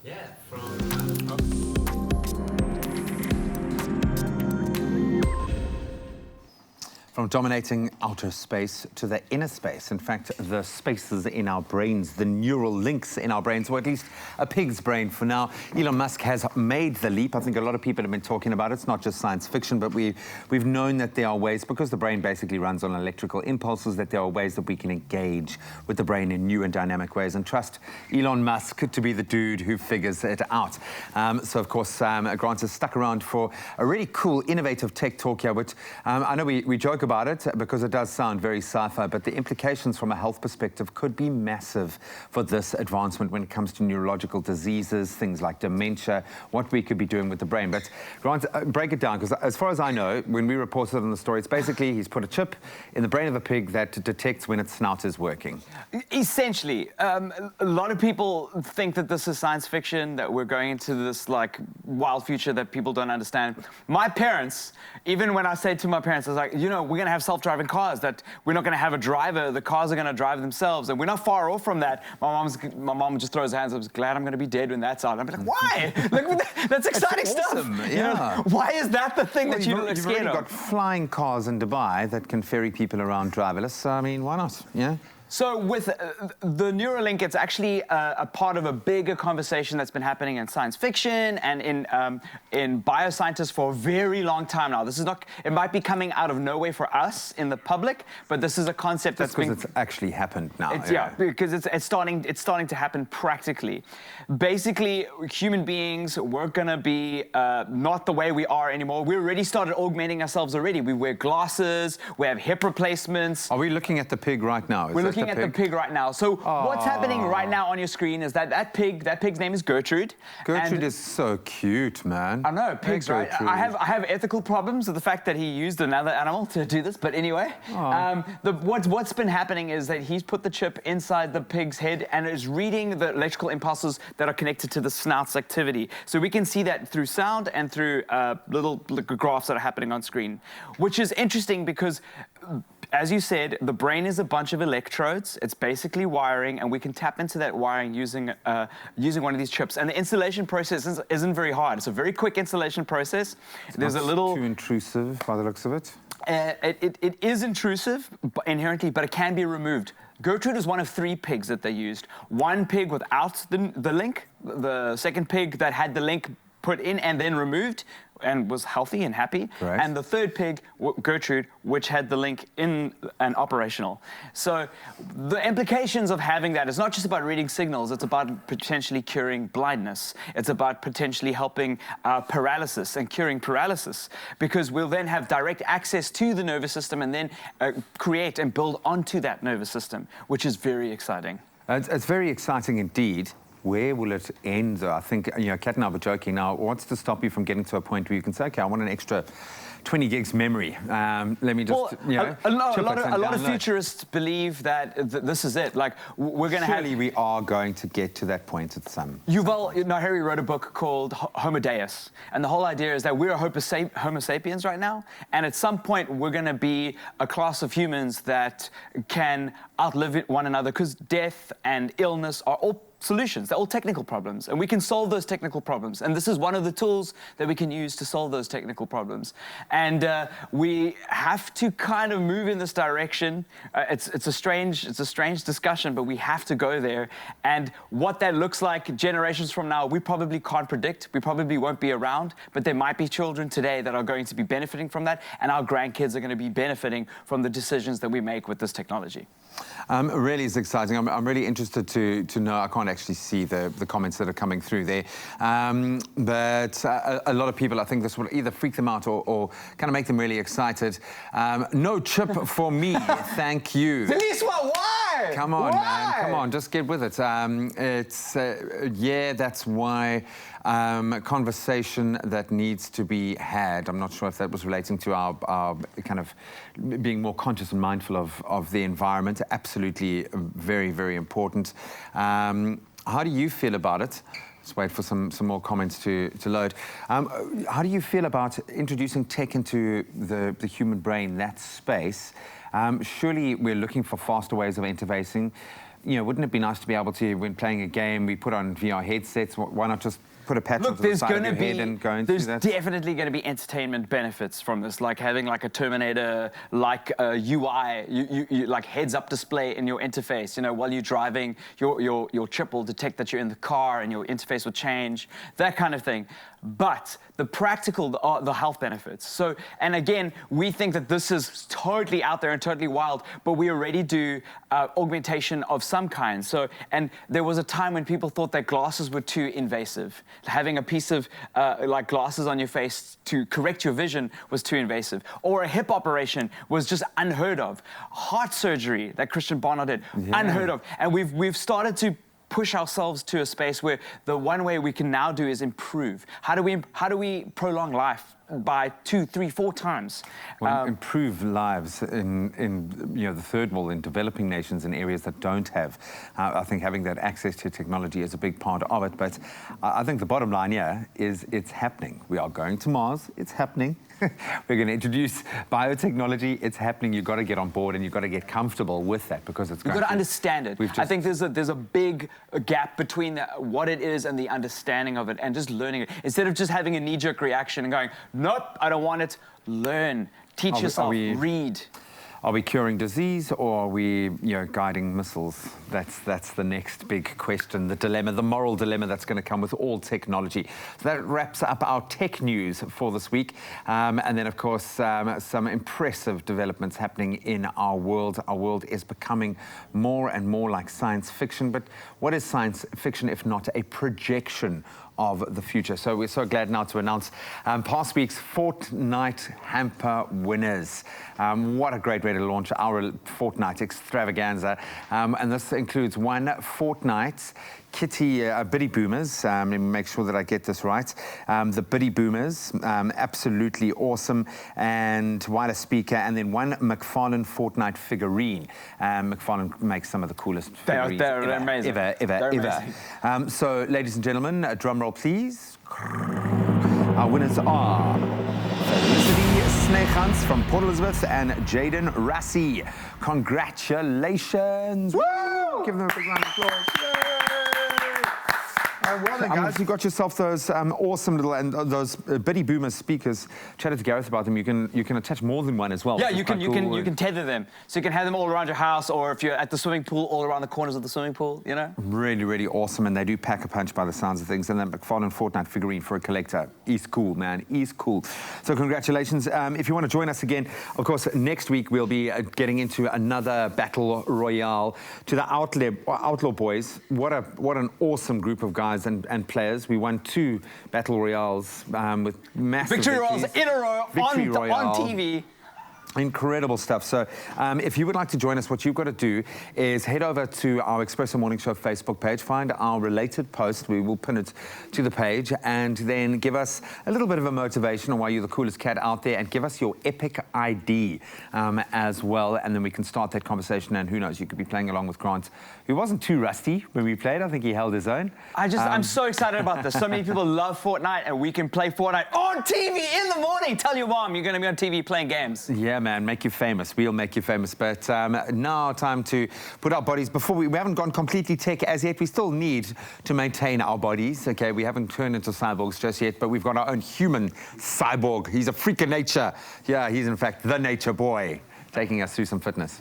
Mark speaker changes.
Speaker 1: Yeah, From dominating outer space to the inner space. In fact, the spaces in our brains, the neural links in our brains, or at least a pig's brain for now. Elon Musk has made the leap. I think a lot of people have been talking about it. It's not just science fiction, but we've known that there are ways, because the brain basically runs on electrical impulses, that there are ways that we can engage with the brain in new and dynamic ways, and trust Elon Musk to be the dude who figures it out. So, of course, Grant has stuck around for a really cool, innovative tech talk here, but I know we joke about it because it does sound very sci-fi, but the implications from a health perspective could be massive for this advancement when it comes to neurological diseases, things like dementia, what we could be doing with the brain. But Grant, break it down, because as far as I know, when we reported on the story, it's basically he's put a chip in the brain of a pig that detects when its snout is working.
Speaker 2: Essentially. A lot of people think that this is science fiction, that we're going into this like wild future that people don't understand. My parents, even when I say to my parents, I was like, you know, we're going to have self-driving cars, that we're not going to have a driver, the cars are going to drive themselves, and we're not far off from that. My mom just throws her hands up, I'm glad I'm going to be dead when that's out. I'm like, why? Like, that's exciting
Speaker 1: awesome.
Speaker 2: stuff.
Speaker 1: Yeah.
Speaker 2: You know, why is that the thing that you're
Speaker 1: You've
Speaker 2: scared
Speaker 1: already
Speaker 2: of?
Speaker 1: got flying cars in Dubai that can ferry people around driverless. I mean, why not? Yeah.
Speaker 2: So with the Neuralink, it's actually a part of a bigger conversation that's been happening in science fiction and in bioscientists for a very long time now. This is not, it might be coming out of nowhere for us in the public, but this is a concept that's been...
Speaker 1: because it's actually happened now.
Speaker 2: Yeah, because it's starting to happen practically. Basically, human beings, we're gonna be not the way we are anymore. We already started augmenting ourselves already. We wear glasses, we have hip replacements.
Speaker 1: Are we looking at the pig right now?
Speaker 2: We're looking at the pig right now. So what's happening right now on your screen is that pig's name is Gertrude.
Speaker 1: Gertrude is so cute, man.
Speaker 2: I know, pigs, right? I have ethical problems with the fact that he used another animal to do this, but anyway. What's been happening is that he's put the chip inside the pig's head and is reading the electrical impulses that are connected to the snout's activity. So we can see that through sound and through little graphs that are happening on screen, which is interesting because, as you said, the brain is a bunch of electrodes. It's basically wiring, and we can tap into that wiring using one of these chips. And the installation process isn't very hard. It's a very quick installation process.
Speaker 1: There's a little... too intrusive by the looks of it.
Speaker 2: It is intrusive inherently, but it can be removed. Gertrude is one of 3 pigs that they used. One pig without the link, the second pig that had the link put in and then removed and was healthy and happy.
Speaker 1: Right.
Speaker 2: And the third pig, Gertrude, which had the link in and operational. So the implications of having that is not just about reading signals, it's about potentially curing blindness. It's about potentially helping paralysis and curing paralysis, because we'll then have direct access to the nervous system and then create and build onto that nervous system, which is very exciting.
Speaker 1: It's very exciting indeed. Where will it end, though? I think, you know, Kat and I were joking now, what's to stop you from getting to a point where you can say, okay, I want an extra 20 gigs memory. Let me just, you know,
Speaker 2: a lot of futurists believe that this is it. Like, we're going to have...
Speaker 1: Surely we are going to get to that point at some...
Speaker 2: Yuval Noah Harari wrote a book called Homo Deus, and the whole idea is that we're Homo sapiens right now, and at some point we're going to be a class of humans that can outlive one another, because death and illness are all solutions. They're all technical problems, and we can solve those technical problems. And this is one of the tools that we can use to solve those technical problems. And we have to kind of move in this direction. It's a strange discussion, but we have to go there. And what that looks like generations from now, we probably can't predict. We probably won't be around, but there might be children today that are going to be benefiting from that, and our grandkids are going to be benefiting from the decisions that we make with this technology.
Speaker 1: Really is exciting. I'm really interested to know. I can't actually see the comments that are coming through there. But a lot of people, I think this will either freak them out or kind of make them really excited. No chip for me, thank you.
Speaker 2: Why?
Speaker 1: Come on, man. Come on, just get with it. Yeah, that's why. Conversation that needs to be had. I'm not sure if that was relating to our kind of being more conscious and mindful of the environment. Absolutely very, very important. How do you feel about it? Let's wait for some more comments to load. How do you feel about introducing tech into the human brain, that space? Surely we're looking for faster ways of interfacing. wouldn't it be nice to be able to, when playing a game, we put on VR headsets, why not just put a patch
Speaker 2: Look,
Speaker 1: onto the side of your head and go into that?
Speaker 2: There's definitely going to be entertainment benefits from this, like having like a Terminator, like a UI, you like heads-up display in your interface. While you're driving, your chip will detect that you're in the car, and your interface will change, that kind of thing. But the practical, the health benefits. So, and again, we think that this is totally out there and totally wild, but we already do augmentation of some kind. So, and there was a time when people thought that glasses were too invasive. Having a piece of like glasses on your face to correct your vision was too invasive. Or a hip operation was just unheard of. Heart surgery that Christian Barnard did, unheard of. And we've started to push ourselves to a space where the one way we can now do is improve. How do we prolong life by 2, 3, 4 times?
Speaker 1: Improve lives in the third world, in developing nations, in areas that don't have. I think having that access to technology is a big part of it. But I think the bottom line here is it's happening. We are going to Mars. It's happening. We're going to introduce biotechnology. It's happening. You've got to get on board, and you've got to get comfortable with that, because it's going
Speaker 2: You've got to understand it. I think there's a big gap between what it is and the understanding of it, and just learning it. Instead of just having a knee-jerk reaction and going, nope, I don't want it. Learn. Teach yourself. Read.
Speaker 1: Are we curing disease, or are we, guiding missiles? That's the next big question, the dilemma, the moral dilemma that's going to come with all technology. So that wraps up our tech news for this week. And then, of course, some impressive developments happening in our world. Our world is becoming more and more like science fiction. But what is science fiction if not a projection of the future? So we're so glad now to announce past week's Fortnite hamper winners. What a great way to launch our Fortnite extravaganza. And this includes one Fortnite Kitty Biddy Boomers. Let me make sure that I get this right. The Biddy Boomers, absolutely awesome. And wireless speaker, and then one McFarlane Fortnite figurine. McFarlane makes some of the coolest figurines
Speaker 2: they're amazing.
Speaker 1: ever. So, ladies and gentlemen, drum roll, please. Our winners are Felicity Snehans from Port Elizabeth and Jaden Rassi. Congratulations. Woo! Give them a big round of applause. Well then, guys, you got yourself those awesome little, and those Biddy Boomer speakers. Chatted to Gareth about them. You can attach more than one as well.
Speaker 2: Yeah, you can tether them, so you can have them all around your house, or if you're at the swimming pool, all around the corners of the swimming pool. Really,
Speaker 1: really awesome, and they do pack a punch by the sounds of things. And then McFarlane Fortnite figurine for a collector. He's cool, man. He's cool. So congratulations. If you want to join us again, of course, next week we'll be getting into another battle royale to the Outlaw Boys. What an awesome group of guys and players. We won 2 battle royales with massive
Speaker 2: victory royales in a row on TV.
Speaker 1: Incredible stuff. So if you would like to join us, what you've got to do is head over to our Expresso Morning Show Facebook page, find our related post, we will pin it to the page, and then give us a little bit of a motivation on why you're the coolest cat out there, and give us your epic ID as well, and then we can start that conversation, and who knows, you could be playing along with Grant, who wasn't too rusty when we played. I think he held his own.
Speaker 2: I'm so excited about this. So many people love Fortnite, and we can play Fortnite on TV in the morning. Tell your mom you're going to be on TV playing games.
Speaker 1: Yeah, man, make you famous. We'll make you famous. But now time to put our bodies, before we haven't gone completely tech as yet. We still need to maintain our bodies, okay? We haven't turned into cyborgs just yet, but we've got our own human cyborg. He's a freak of nature. Yeah, he's in fact the nature boy, taking us through some fitness.